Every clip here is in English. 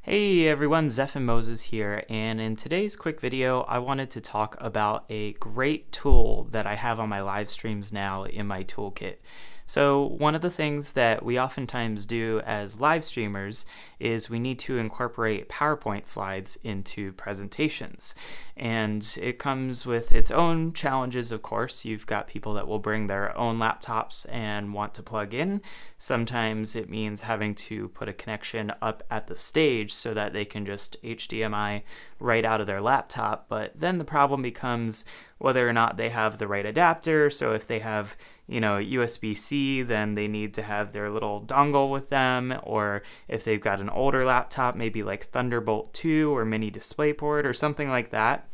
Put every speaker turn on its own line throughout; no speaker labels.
Hey everyone, Zeph Moses here, and in today's quick video I wanted to talk about a great tool that I have on my live streams now in my toolkit. So one of the things that we oftentimes do as live streamers is we need to incorporate PowerPoint slides into presentations. And it comes with its own challenges, of course. You've got people that will bring their own laptops and want to plug in. Sometimes it means having to put a connection up at the stage so that they can just HDMI right out of their laptop. But then the problem becomes whether or not they have the right adapter. So if they have, USB-C, then they need to have their little dongle with them. Or if they've got an older laptop, maybe like Thunderbolt 2 or mini DisplayPort or something like that.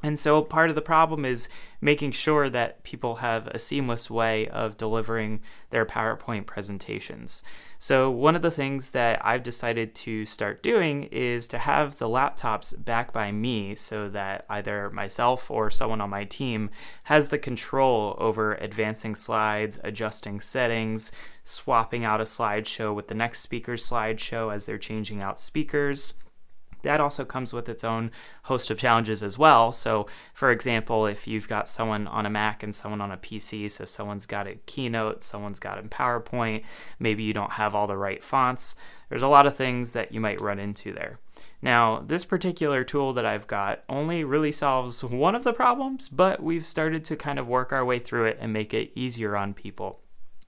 And so part of the problem is making sure that people have a seamless way of delivering their PowerPoint presentations. So one of the things that I've decided to start doing is to have the laptops back by me so that either myself or someone on my team has the control over advancing slides, adjusting settings, swapping out a slideshow with the next speaker's slideshow as they're changing out speakers. That also comes with its own host of challenges as well. So for example, if you've got someone on a Mac and someone on a PC, so someone's got a Keynote, someone's got a PowerPoint, maybe you don't have all the right fonts, there's a lot of things that you might run into there. Now, this particular tool that I've got only really solves one of the problems, but we've started to kind of work our way through it and make it easier on people.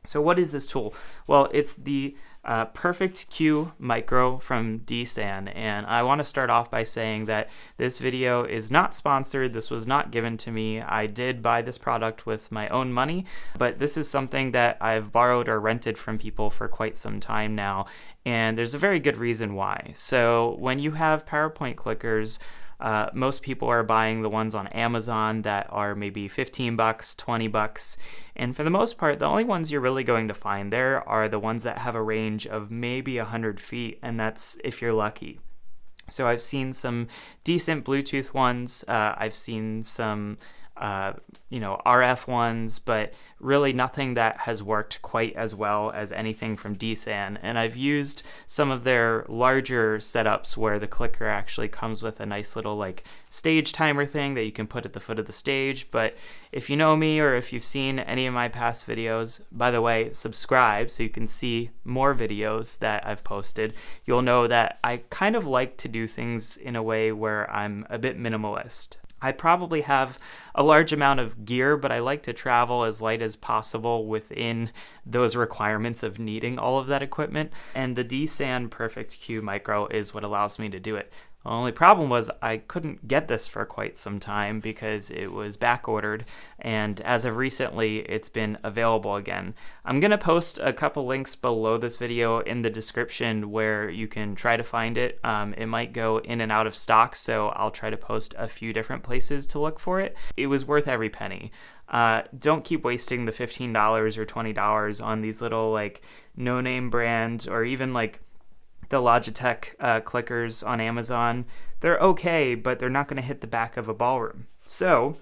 So what is this tool? Well, it's the PerfectCue Micro from Dsan, and I want to start off by saying that this video is not sponsored. This was not given to me. I did buy this product with my own money, but this is something that I've borrowed or rented from people for quite some time now, and there's a very good reason why. So when you have PowerPoint clickers, most people are buying the ones on Amazon that are maybe 15 bucks, 20 bucks. And for the most part, the only ones you're really going to find there are the ones that have a range of maybe 100 feet, and that's if you're lucky. So I've seen some decent Bluetooth ones. I've seen some RF ones, but really nothing that has worked quite as well as anything from Dsan. And I've used some of their larger setups where the clicker actually comes with a nice little like stage timer thing that you can put at the foot of the stage. But if you know me or if you've seen any of my past videos, by the way, subscribe so you can see more videos that I've posted. You'll know that I kind of like to do things in a way where I'm a bit minimalist. I probably have a large amount of gear, but I like to travel as light as possible within those requirements of needing all of that equipment. And the Dsan PerfectCue Micro is what allows me to do it. The only problem was I couldn't get this for quite some time because it was back ordered, and as of recently it's been available again. I'm gonna post a couple links below this video in the description where you can try to find it. It might go in and out of stock, so I'll try to post a few different places to look for it. It was worth every penny. Don't keep wasting the $15 or $20 on these little like no-name brand or even like the Logitech clickers on Amazon. They're okay, but they're not going to hit the back of a ballroom. So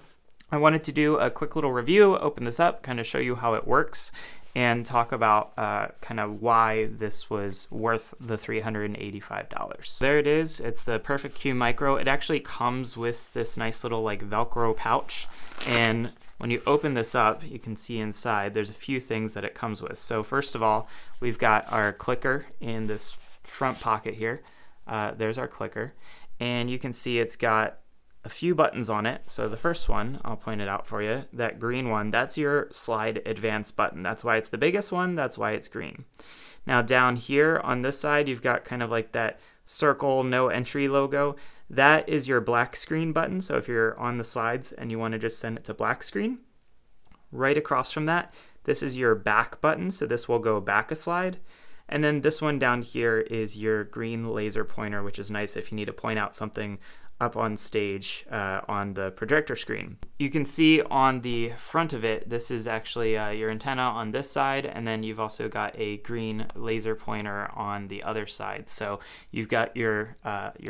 I wanted to do a quick little review, open this up, kind of show you how it works, and talk about kind of why this was worth the $385. There it is. It's the PerfectCue Micro. It actually comes with this nice little like Velcro pouch, and when you open this up, you can see inside there's a few things that it comes with. So first of all, we've got our clicker in this front pocket here. There's our clicker, and you can see it's got a few buttons on it. So the first one, I'll point it out for you, that green one, that's your slide advance button. That's why it's the biggest one, that's why it's green. Now down here on this side, you've got kind of like that circle no entry logo. That is your black screen button. So if you're on the slides and you want to just send it to black screen, right across from that, this is your back button. So this will go back a slide. And then this one down here is your green laser pointer, which is nice if you need to point out something up on stage on the projector screen. You can see on the front of it, this is actually your antenna on this side, and then you've also got a green laser pointer on the other side. So you've got your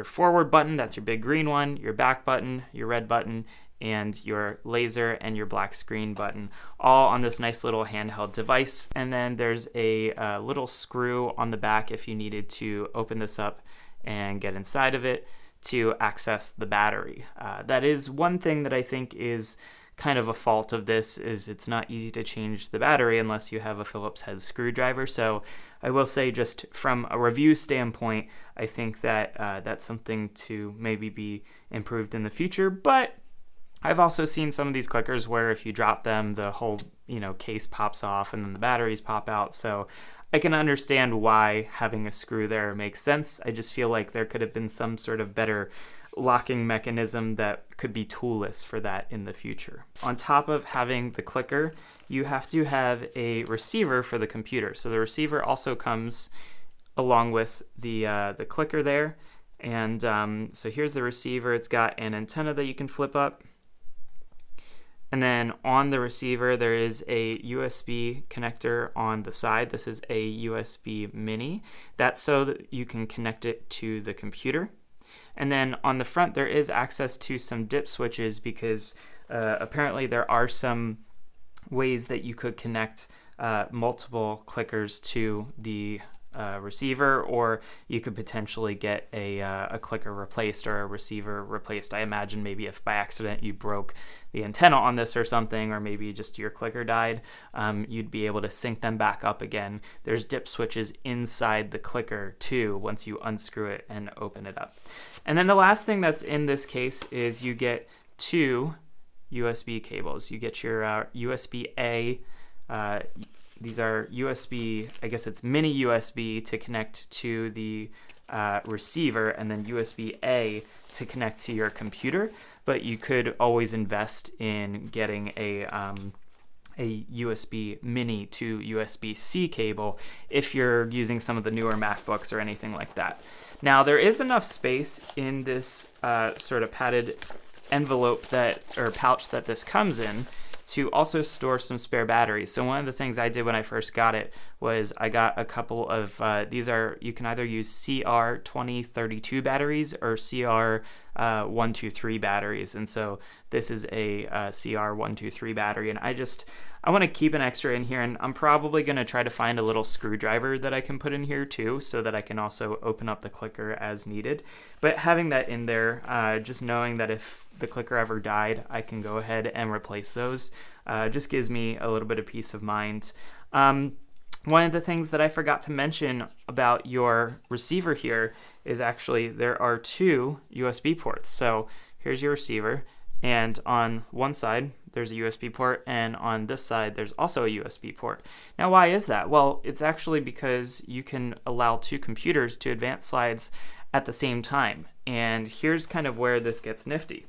forward button, that's your big green one, your back button, your red button, and your laser and your black screen button, all on this nice little handheld device. And then there's a little screw on the back if you needed to open this up and get inside of it to access the battery. That is one thing that I think is kind of a fault of this, is it's not easy to change the battery unless you have a Phillips head screwdriver. So I will say, just from a review standpoint, I think that that's something to maybe be improved in the future. But I've also seen some of these clickers where if you drop them, the whole case pops off and then the batteries pop out. So I can understand why having a screw there makes sense. I just feel like there could have been some sort of better locking mechanism that could be toolless for that in the future. On top of having the clicker, you have to have a receiver for the computer. So the receiver also comes along with the clicker there. And so here's the receiver. It's got an antenna that you can flip up. And then on the receiver, there is a USB connector on the side. This is a USB mini. That's so that you can connect it to the computer. And then on the front, there is access to some dip switches, because apparently there are some ways that you could connect multiple clickers to the receiver, or you could potentially get a clicker replaced or a receiver replaced. I imagine maybe if by accident you broke the antenna on this or something, or maybe just your clicker died, you'd be able to sync them back up again. There's dip switches inside the clicker too once you unscrew it and open it up. And then the last thing that's in this case is you get two USB cables. You get your USB-A. These are USB, I guess it's mini USB to connect to the receiver, and then USB-A to connect to your computer. But you could always invest in getting a USB mini to USB-C cable if you're using some of the newer MacBooks or anything like that. Now, there is enough space in this sort of padded envelope or pouch that this comes in to also store some spare batteries. So one of the things I did when I first got it was I got a couple of, you can either use CR2032 batteries or CR123 batteries. And so this is a CR123 battery. And I want to keep an extra in here, and I'm probably going to try to find a little screwdriver that I can put in here too, so that I can also open up the clicker as needed. But having that in there, just knowing that if the clicker ever died, I can go ahead and replace those, just gives me a little bit of peace of mind. One of the things that I forgot to mention about your receiver here is actually there are two USB ports. So here's your receiver, and on one side there's a USB port, and on this side there's also a USB port. Now, why is that? Well, it's actually because you can allow two computers to advance slides at the same time. And here's kind of where this gets nifty.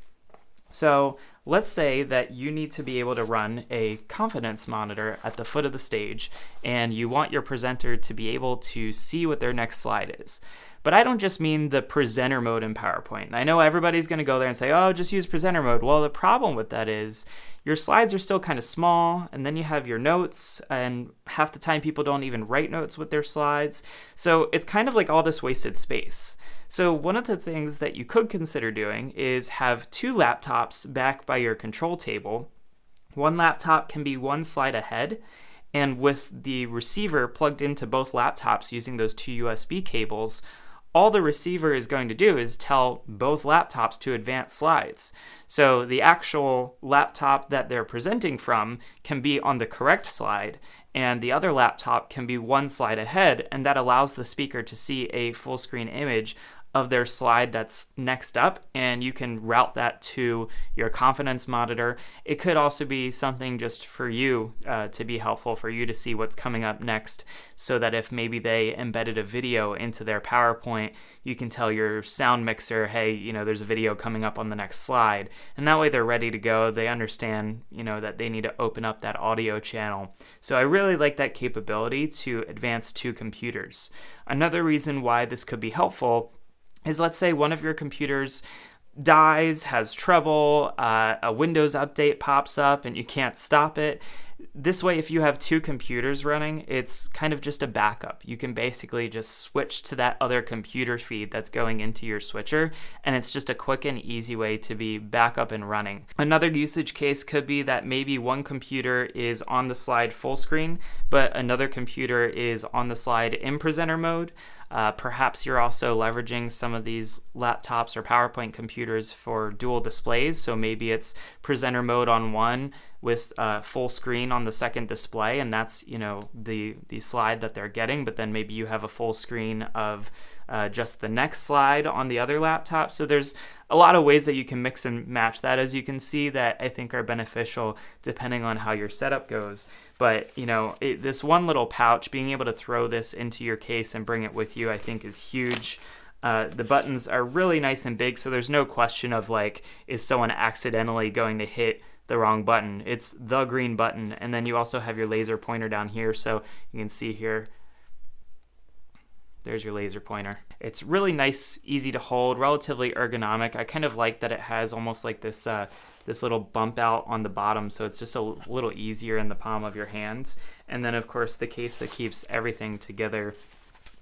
So let's say that you need to be able to run a confidence monitor at the foot of the stage, and you want your presenter to be able to see what their next slide is. But I don't just mean the presenter mode in PowerPoint. And I know everybody's going to go there and say, oh, just use presenter mode. Well, the problem with that is your slides are still kind of small, and then you have your notes, and half the time people don't even write notes with their slides. So it's kind of like all this wasted space. So one of the things that you could consider doing is have two laptops back by your control table. One laptop can be one slide ahead, and with the receiver plugged into both laptops using those two USB cables, all the receiver is going to do is tell both laptops to advance slides. So the actual laptop that they're presenting from can be on the correct slide, and the other laptop can be one slide ahead, and that allows the speaker to see a full screen image of their slide that's next up, and you can route that to your confidence monitor. It could also be something just for you to be helpful, for you to see what's coming up next, so that if maybe they embedded a video into their PowerPoint, you can tell your sound mixer, hey, there's a video coming up on the next slide, and that way they're ready to go. They understand, that they need to open up that audio channel. So I really like that capability to advance two computers. Another reason why this could be helpful is, let's say one of your computers dies, has trouble, a Windows update pops up and you can't stop it. This way, if you have two computers running, it's kind of just a backup. You can basically just switch to that other computer feed that's going into your switcher, and it's just a quick and easy way to be back up and running. Another usage case could be that maybe one computer is on the slide full screen, but another computer is on the slide in presenter mode. Perhaps you're also leveraging some of these laptops or PowerPoint computers for dual displays. So maybe it's presenter mode on one with full screen on the second display, and that's the slide that they're getting, but then maybe you have a full screen of just the next slide on the other laptop. So there's a lot of ways that you can mix and match that, as you can see, that I think are beneficial depending on how your setup goes. But this one little pouch, being able to throw this into your case and bring it with you, I think is huge. The buttons are really nice and big, so there's no question of like, is someone accidentally going to hit the wrong button? It's the green button. And then you also have your laser pointer down here, so you can see here, there's your laser pointer. It's really nice, easy to hold, relatively ergonomic. I kind of like that it has almost like this this little bump out on the bottom, so it's just a little easier in the palm of your hands. And then of course the case that keeps everything together,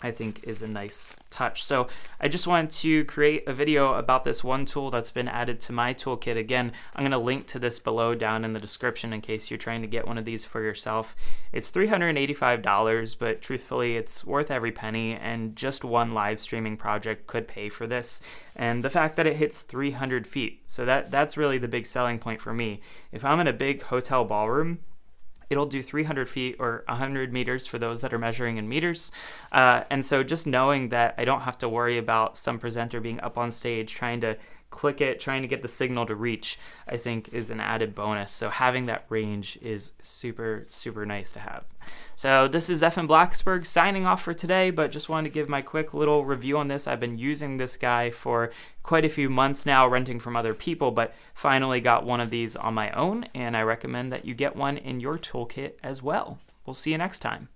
I think, is a nice touch. So I just wanted to create a video about this one tool that's been added to my toolkit. Again, I'm going to link to this below down in the description in case you're trying to get one of these for yourself. It's $385, but truthfully it's worth every penny, and just one live streaming project could pay for this. And the fact that it hits 300 feet, so that's really the big selling point for me. If I'm in a big hotel ballroom, it'll do 300 feet or 100 meters for those that are measuring in meters. And so just knowing that I don't have to worry about some presenter being up on stage trying to click it, trying to get the signal to reach, I think is an added bonus. So having that range is super, super nice to have. So this is F. Blacksburg signing off for today, but just wanted to give my quick little review on this. I've been using this guy for quite a few months now, renting from other people, but finally got one of these on my own, and I recommend that you get one in your toolkit as well. We'll see you next time.